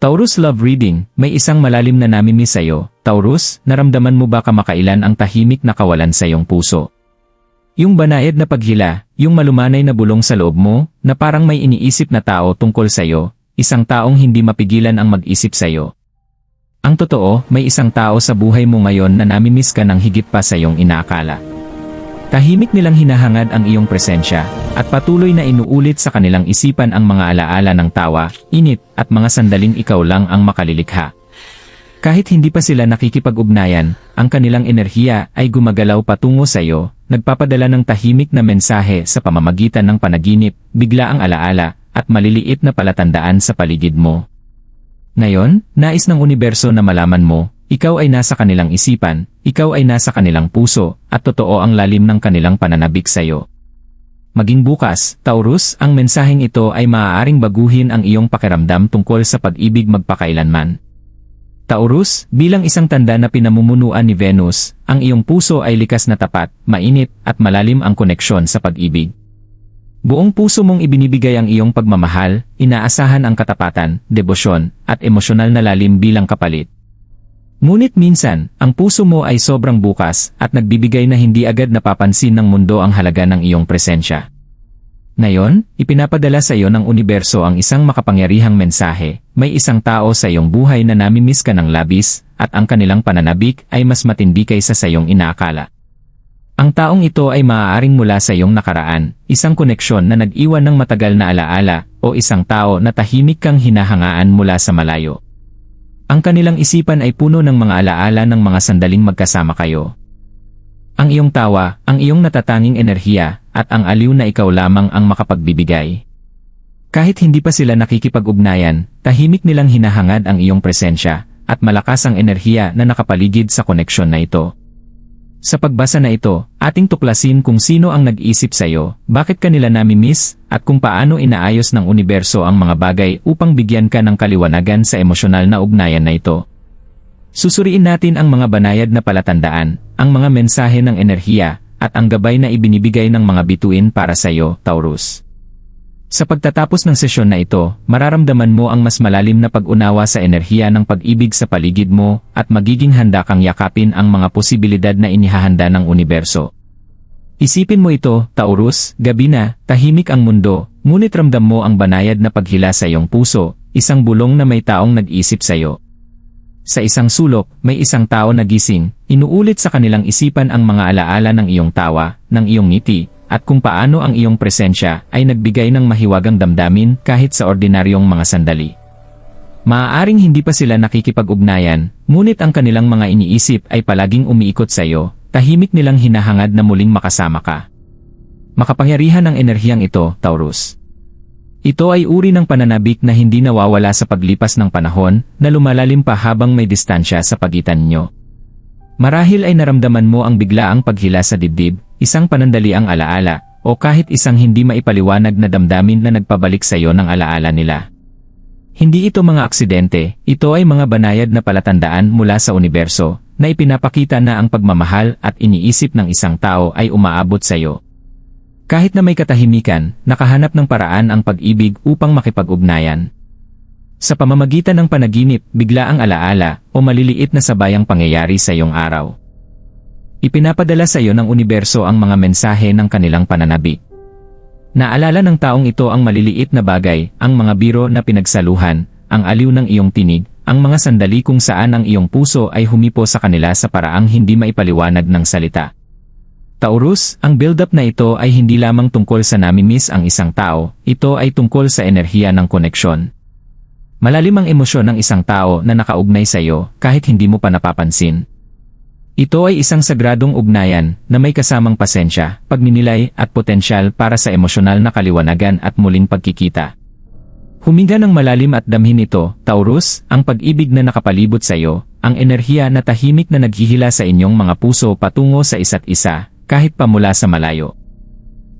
Taurus Love Reading, may isang malalim na namimiss sa'yo. Taurus, naramdaman mo ba kamakailan ang tahimik na kawalan sa iyong puso? Yung banayad na paghila, yung malumanay na bulong sa loob mo, na parang may iniisip na tao tungkol sa'yo, isang taong hindi mapigilan ang mag-isip sa'yo. Ang totoo, may isang tao sa buhay mo ngayon na namimiss ka ng higit pa sa iyong inaakala. Tahimik nilang hinahangad ang iyong presensya, at patuloy na inuulit sa kanilang isipan ang mga alaala ng tawa, init, at mga sandaling ikaw lang ang makalilikha. Kahit hindi pa sila nakikipag-ugnayan, ang kanilang enerhiya ay gumagalaw patungo sa iyo, nagpapadala ng tahimik na mensahe sa pamamagitan ng panaginip, biglaang alaala, at maliliit na palatandaan sa paligid mo. Ngayon, nais ng universo na malaman mo, ikaw ay nasa kanilang isipan, ikaw ay nasa kanilang puso, at totoo ang lalim ng kanilang pananabik sa iyo. Maging bukas, Taurus, ang mensaheng ito ay maaaring baguhin ang iyong pakiramdam tungkol sa pag-ibig magpakailanman. Taurus, bilang isang tanda na pinamumunuan ni Venus, ang iyong puso ay likas na tapat, mainit, at malalim ang koneksyon sa pag-ibig. Buong puso mong ibinibigay ang iyong pagmamahal, inaasahan ang katapatan, debosyon, at emosyonal na lalim bilang kapalit. Ngunit minsan, ang puso mo ay sobrang bukas at nagbibigay na hindi agad napapansin ng mundo ang halaga ng iyong presensya. Ngayon, ipinapadala sa iyo ng universo ang isang makapangyarihang mensahe, may isang tao sa iyong buhay na namimiss ka ng labis, at ang kanilang pananabik ay mas matindi kaysa sa iyong inaakala. Ang taong ito ay maaaring mula sa iyong nakaraan, isang koneksyon na nag-iwan ng matagal na alaala, o isang tao na tahimik kang hinahangaan mula sa malayo. Ang kanilang isipan ay puno ng mga alaala ng mga sandaling magkasama kayo. Ang iyong tawa, ang iyong natatanging enerhiya, at ang aliw na ikaw lamang ang makapagbibigay. Kahit hindi pa sila nakikipag-ugnayan, tahimik nilang hinahangad ang iyong presensya, at malakas ang enerhiya na nakapaligid sa koneksyon na ito. Sa pagbasa na ito, ating tuklasin kung sino ang nag-isip sa iyo, bakit kanila namimiss, at kung paano inaayos ng universo ang mga bagay upang bigyan ka ng kaliwanagan sa emosyonal na ugnayan na ito. Susuriin natin ang mga banayad na palatandaan, ang mga mensahe ng enerhiya, at ang gabay na ibinibigay ng mga bituin para sa iyo, Taurus. Sa pagtatapos ng sesyon na ito, mararamdaman mo ang mas malalim na pag-unawa sa enerhiya ng pag-ibig sa paligid mo, at magiging handa kang yakapin ang mga posibilidad na inihahanda ng universo. Isipin mo ito, Taurus, gabi na, tahimik ang mundo, ngunit ramdam mo ang banayad na paghila sa iyong puso, isang bulong na may taong nag-isip sa iyo. Sa isang sulok, may isang tao na gising, inuulit sa kanilang isipan ang mga alaala ng iyong tawa, ng iyong ngiti, at kung paano ang iyong presensya ay nagbigay ng mahiwagang damdamin kahit sa ordinaryong mga sandali. Maaaring hindi pa sila nakikipag-ugnayan, ngunit ang kanilang mga iniisip ay palaging umiikot sa iyo, tahimik nilang hinahangad na muling makasama ka. Makapangyarihan ang enerhiyang ito, Taurus. Ito ay uri ng pananabik na hindi nawawala sa paglipas ng panahon, na lumalalim pa habang may distansya sa pagitan ninyo. Marahil ay naramdaman mo ang biglaang paghila sa dibdib, isang panandaliang alaala, o kahit isang hindi maipaliwanag na damdamin na nagpabalik sa iyo ng alaala nila. Hindi ito mga aksidente, ito ay mga banayad na palatandaan mula sa universo, na ipinapakita na ang pagmamahal at iniisip ng isang tao ay umaabot sa iyo. Kahit na may katahimikan, nakahanap ng paraan ang pag-ibig upang makipag-ugnayan. Sa pamamagitan ng panaginip, biglaang alaala, o maliliit na sabayang pangyayari sa iyong araw. Ipinapadala sa iyo ng universo ang mga mensahe ng kanilang pananabik. Naalala ng taong ito ang maliliit na bagay, ang mga biro na pinagsaluhan, ang aliw ng iyong tinig, ang mga sandali kung saan ang iyong puso ay humipo sa kanila sa paraang hindi maipaliwanag ng salita. Taurus, ang build-up na ito ay hindi lamang tungkol sa namimiss ang isang tao, ito ay tungkol sa enerhiya ng koneksyon. Malalim ang emosyon ng isang tao na nakaugnay sa iyo kahit hindi mo pa napapansin. Ito ay isang sagradong ugnayan na may kasamang pasensya, pagninilay at potensyal para sa emosyonal na kaliwanagan at muling pagkikita. Huminga ng malalim at damhin ito, Taurus, ang pag-ibig na nakapalibot sa iyo, ang enerhiya na tahimik na naghihila sa inyong mga puso patungo sa isa't isa, kahit pa mula sa malayo.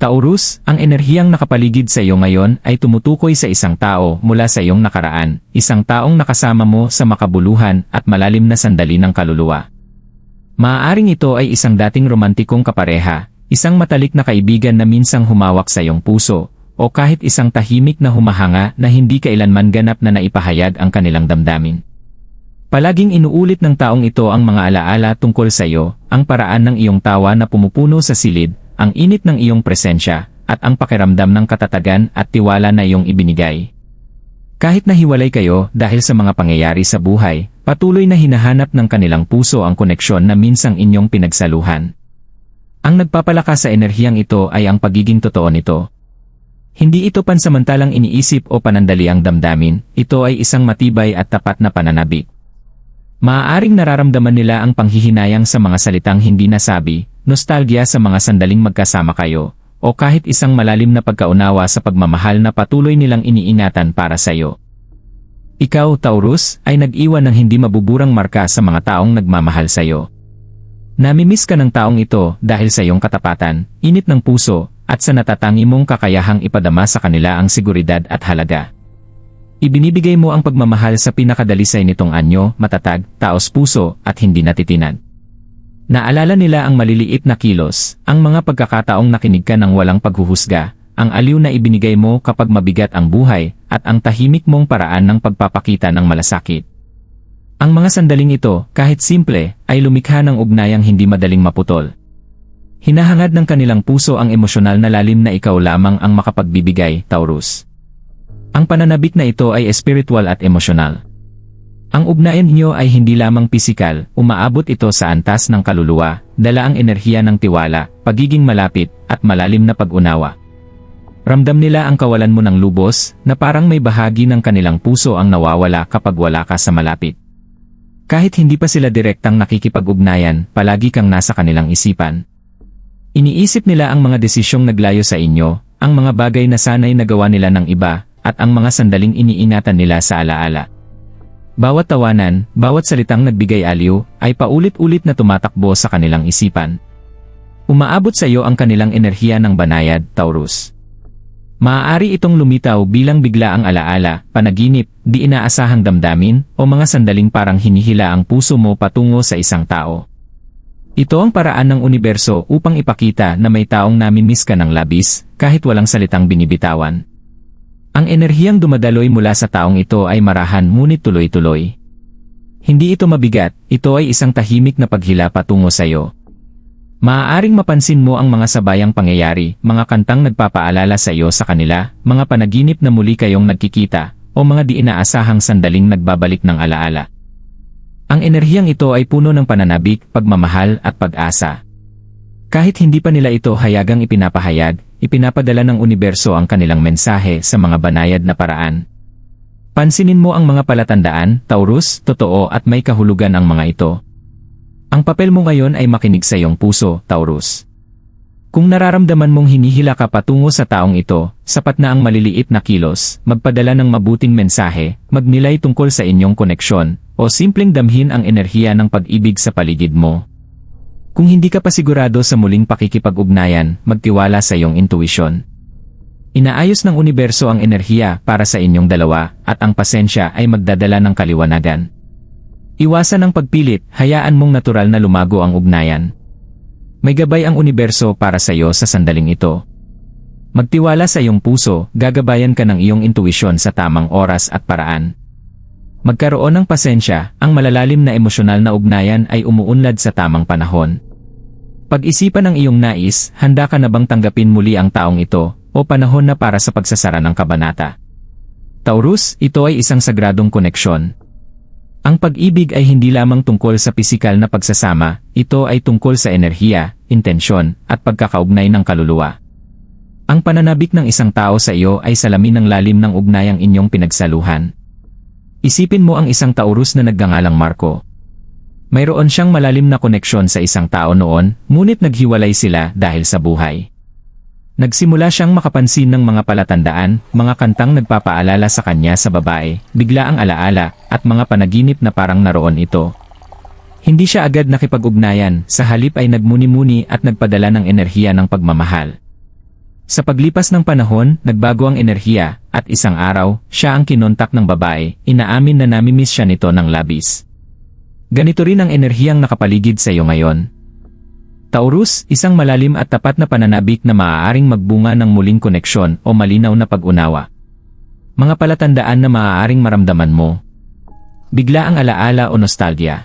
Taurus, ang enerhiyang nakapaligid sa iyo ngayon ay tumutukoy sa isang tao mula sa iyong nakaraan, isang taong nakasama mo sa makabuluhan at malalim na sandali ng kaluluwa. Maaaring ito ay isang dating romantikong kapareha, isang matalik na kaibigan na minsang humawak sa iyong puso, o kahit isang tahimik na humahanga na hindi kailanman ganap na naipahayag ang kanilang damdamin. Palaging inuulit ng taong ito ang mga alaala tungkol sa iyo, ang paraan ng iyong tawa na pumupuno sa silid, ang init ng iyong presensya, at ang pakiramdam ng katatagan at tiwala na iyong ibinigay. Kahit nahiwalay kayo dahil sa mga pangyayari sa buhay, patuloy na hinahanap ng kanilang puso ang koneksyon na minsang inyong pinagsaluhan. Ang nagpapalakas sa enerhiyang ito ay ang pagiging totoo nito. Hindi ito pansamantalang iniisip o panandali ang damdamin, ito ay isang matibay at tapat na pananabik. Maaaring nararamdaman nila ang panghihinayang sa mga salitang hindi nasabi, nostalgia sa mga sandaling magkasama kayo, o kahit isang malalim na pagkaunawa sa pagmamahal na patuloy nilang iniingatan para sa iyo. Ikaw, Taurus, ay nag-iwan ng hindi mabuburang marka sa mga taong nagmamahal sa iyo. Namimiss ka ng taong ito dahil sa iyong katapatan, init ng puso, at sa natatangi mong kakayahang ipadama sa kanila ang seguridad at halaga. Ibinibigay mo ang pagmamahal sa pinakadalisay nitong anyo, matatag, taos-puso, at hindi natitinag. Naalala nila ang maliliit na kilos, ang mga pagkakataong nakinig ka ng walang paghuhusga, ang aliw na ibinigay mo kapag mabigat ang buhay, at ang tahimik mong paraan ng pagpapakita ng malasakit. Ang mga sandaling ito, kahit simple, ay lumikha ng ugnayang hindi madaling maputol. Hinahangad ng kanilang puso ang emosyonal na lalim na ikaw lamang ang makapagbibigay, Taurus. Ang pananabik na ito ay espiritual at emosyonal. Ang ugnayan niyo ay hindi lamang pisikal, umaabot ito sa antas ng kaluluwa, dala ang enerhiya ng tiwala, pagiging malapit, at malalim na pag-unawa. Ramdam nila ang kawalan mo ng lubos, na parang may bahagi ng kanilang puso ang nawawala kapag wala ka sa malapit. Kahit hindi pa sila direktang nakikipag-ugnayan, palagi kang nasa kanilang isipan. Iniisip nila ang mga desisyong naglayo sa inyo, ang mga bagay na sanay nagawa nila ng iba, at ang mga sandaling iniingatan nila sa alaala. Bawat tawanan, bawat salitang nagbigay aliw, ay paulit-ulit na tumatakbo sa kanilang isipan. Umaabot sa iyo ang kanilang enerhiya ng banayad, Taurus. Maaari itong lumitaw bilang biglaang alaala, panaginip, di inaasahang damdamin, o mga sandaling parang hinihila ang puso mo patungo sa isang tao. Ito ang paraan ng universo upang ipakita na may taong namimiss ka ng labis, kahit walang salitang binibitawan. Ang enerhiyang dumadaloy mula sa taong ito ay marahan ngunit tuloy-tuloy. Hindi ito mabigat, ito ay isang tahimik na paghila patungo sa iyo. Maaaring mapansin mo ang mga sabayang pangyayari, mga kantang nagpapaalala sa iyo sa kanila, mga panaginip na muli kayong nagkikita, o mga di inaasahang sandaling nagbabalik ng alaala. Ang enerhiyang ito ay puno ng pananabik, pagmamahal, at pag-asa. Kahit hindi pa nila ito hayagang ipinapahayag, ipinapadala ng universo ang kanilang mensahe sa mga banayad na paraan. Pansinin mo ang mga palatandaan, Taurus, totoo at may kahulugan ang mga ito. Ang papel mo ngayon ay makinig sa iyong puso, Taurus. Kung nararamdaman mong hinihila ka patungo sa taong ito, sapat na ang maliliit na kilos, magpadala ng mabuting mensahe, magnilay tungkol sa inyong koneksyon, o simpleng damhin ang enerhiya ng pag-ibig sa paligid mo. Kung hindi ka pa sigurado sa muling pakikipag-ugnayan, magtiwala sa iyong intuisyon. Inaayos ng universo ang enerhiya para sa inyong dalawa, at ang pasensya ay magdadala ng kaliwanagan. Iwasan ang pagpilit, hayaan mong natural na lumago ang ugnayan. May gabay ang universo para sa iyo sa sandaling ito. Magtiwala sa iyong puso, gagabayan ka ng iyong intuisyon sa tamang oras at paraan. Magkaroon ng pasensya, ang malalalim na emosyonal na ugnayan ay umuunlad sa tamang panahon. Pag-isipan ang iyong nais, handa ka na bang tanggapin muli ang taong ito, o panahon na para sa pagsasara ng kabanata? Taurus, ito ay isang sagradong koneksyon. Ang pag-ibig ay hindi lamang tungkol sa pisikal na pagsasama, ito ay tungkol sa enerhiya, intensyon, at pagkakaugnay ng kaluluwa. Ang pananabik ng isang tao sa iyo ay salamin ng lalim ng ugnayang inyong pinagsaluhan. Isipin mo ang isang Taurus na nagngangalang Marco. Mayroon siyang malalim na koneksyon sa isang tao noon, ngunit naghiwalay sila dahil sa buhay. Nagsimula siyang makapansin ng mga palatandaan, mga kantang nagpapaalala sa kanya sa babae, bigla ang alaala, at mga panaginip na parang naroon ito. Hindi siya agad nakipag-ugnayan, sa halip ay nagmuni-muni at nagpadala ng enerhiya ng pagmamahal. Sa paglipas ng panahon, nagbago ang enerhiya, at isang araw, siya ang kinontak ng babae, inaamin na namimiss siya nito ng labis. Ganito rin ang enerhiyang nakapaligid sa iyo ngayon. Taurus, isang malalim at tapat na pananabik na maaaring magbunga ng muling koneksyon o malinaw na pag-unawa. Mga palatandaan na maaaring maramdaman mo. Bigla ang alaala o nostalgia.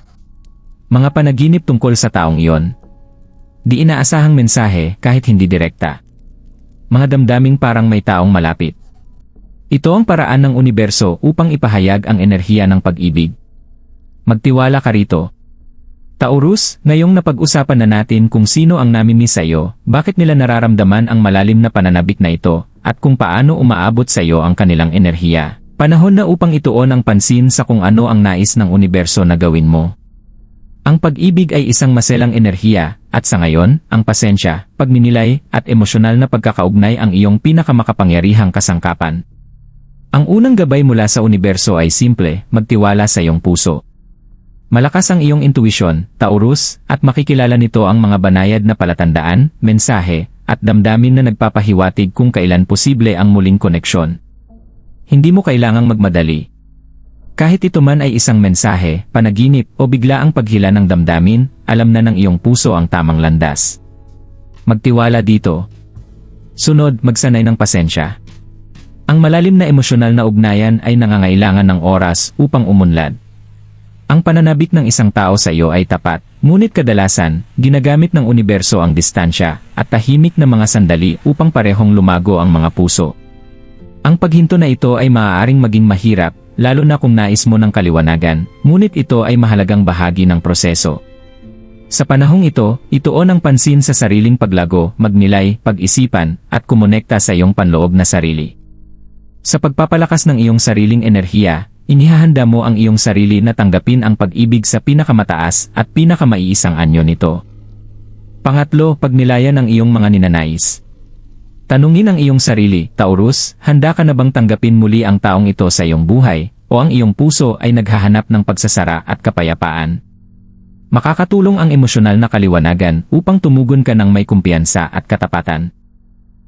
Mga panaginip tungkol sa taong iyon. Di inaasahang mensahe kahit hindi direkta. Mga damdaming parang may taong malapit. Ito ang paraan ng universo upang ipahayag ang enerhiya ng pag-ibig. Magtiwala ka rito. Taurus, ngayong napag-usapan na natin kung sino ang namimiss sa iyo, bakit nila nararamdaman ang malalim na pananabik na ito, at kung paano umaabot sa iyo ang kanilang enerhiya. Panahon na upang ituon ang pansin sa kung ano ang nais ng universo na gawin mo. Ang pag-ibig ay isang maselang enerhiya, at sa ngayon, ang pasensya, pagninilay, at emosyonal na pagkakaugnay ang iyong pinakamakapangyarihang kasangkapan. Ang unang gabay mula sa universo ay simple, magtiwala sa iyong puso. Malakas ang iyong intuisyon, Taurus, at makikilala nito ang mga banayad na palatandaan, mensahe, at damdamin na nagpapahiwatig kung kailan posible ang muling koneksyon. Hindi mo kailangang magmadali. Kahit ito man ay isang mensahe, panaginip, o biglaang paghila ng damdamin, alam na ng iyong puso ang tamang landas. Magtiwala dito. Sunod, magsanay ng pasensya. Ang malalim na emosyonal na ugnayan ay nangangailangan ng oras upang umunlad. Ang pananabik ng isang tao sa iyo ay tapat, ngunit kadalasan, ginagamit ng universo ang distansya at tahimik na mga sandali upang parehong lumago ang mga puso. Ang paghinto na ito ay maaaring maging mahirap, lalo na kung nais mo ng kaliwanagan, ngunit ito ay mahalagang bahagi ng proseso. Sa panahong ito, ituon ang pansin sa sariling paglago, magnilay, pag-isipan, at kumonekta sa iyong panloob na sarili. Sa pagpapalakas ng iyong sariling enerhiya, inihahanda mo ang iyong sarili na tanggapin ang pag-ibig sa pinakamataas at pinakamaiisang anyo nito. Pangatlo, pagnilayan ang iyong mga ninanais. Tanungin ang iyong sarili, Taurus, handa ka na bang tanggapin muli ang taong ito sa iyong buhay, o ang iyong puso ay naghahanap ng pagsasara at kapayapaan? Makakatulong ang emosyonal na kaliwanagan upang tumugon ka ng may kumpiyansa at katapatan.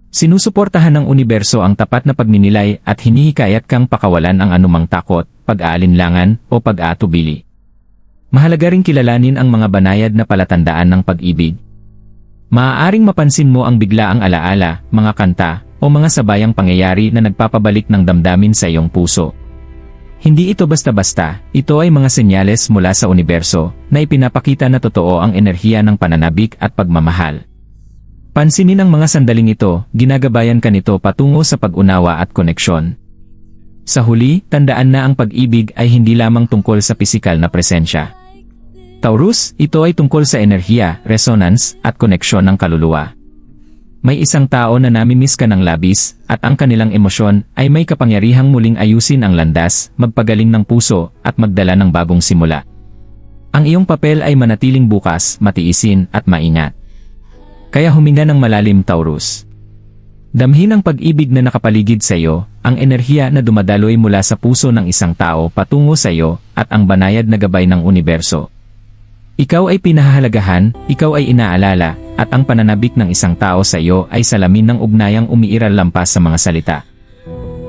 Sinusuportahan ng universo ang tapat na pagninilay at hinihikayat kang pakawalan ang anumang takot, pag-aalinlangan, o pag-aatubili. Mahalaga ring kilalanin ang mga banayad na palatandaan ng pag-ibig. Maaaring mapansin mo ang biglaang alaala, mga kanta, o mga sabayang pangyayari na nagpapabalik ng damdamin sa iyong puso. Hindi ito basta-basta, ito ay mga senyales mula sa universo na ipinapakita na totoo ang enerhiya ng pananabik at pagmamahal. Pansinin ang mga sandaling ito, ginagabayan ka nito patungo sa pag-unawa at koneksyon. Sa huli, tandaan na ang pag-ibig ay hindi lamang tungkol sa pisikal na presensya. Taurus, ito ay tungkol sa enerhiya, resonance, at koneksyon ng kaluluwa. May isang tao na namimiss ka ng labis, at ang kanilang emosyon ay may kapangyarihang muling ayusin ang landas, magpagaling ng puso, at magdala ng bagong simula. Ang iyong papel ay manatiling bukas, matiisin, at maingat. Kaya huminga ng malalim, Taurus. Damhin ang pag-ibig na nakapaligid sa iyo, ang enerhiya na dumadaloy mula sa puso ng isang tao patungo sa iyo, at ang banayad na gabay ng universo. Ikaw ay pinahahalagahan, ikaw ay inaalala, at ang pananabik ng isang tao sa iyo ay salamin ng ugnayang umiiral lampas sa mga salita.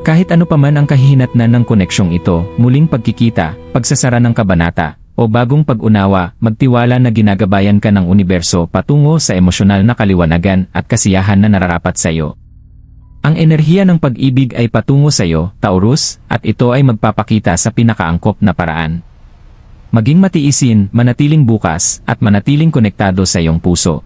Kahit ano paman ang kahihinatnan ng koneksyong ito, muling pagkikita, pagsasara ng kabanata, o bagong pag-unawa, magtiwala na ginagabayan ka ng universo patungo sa emosyonal na kaliwanagan at kasiyahan na nararapat sa iyo. Ang enerhiya ng pag-ibig ay patungo sa iyo, Taurus, at ito ay magpapakita sa pinakaangkop na paraan. Maging matiisin, manatiling bukas, at manatiling konektado sa iyong puso.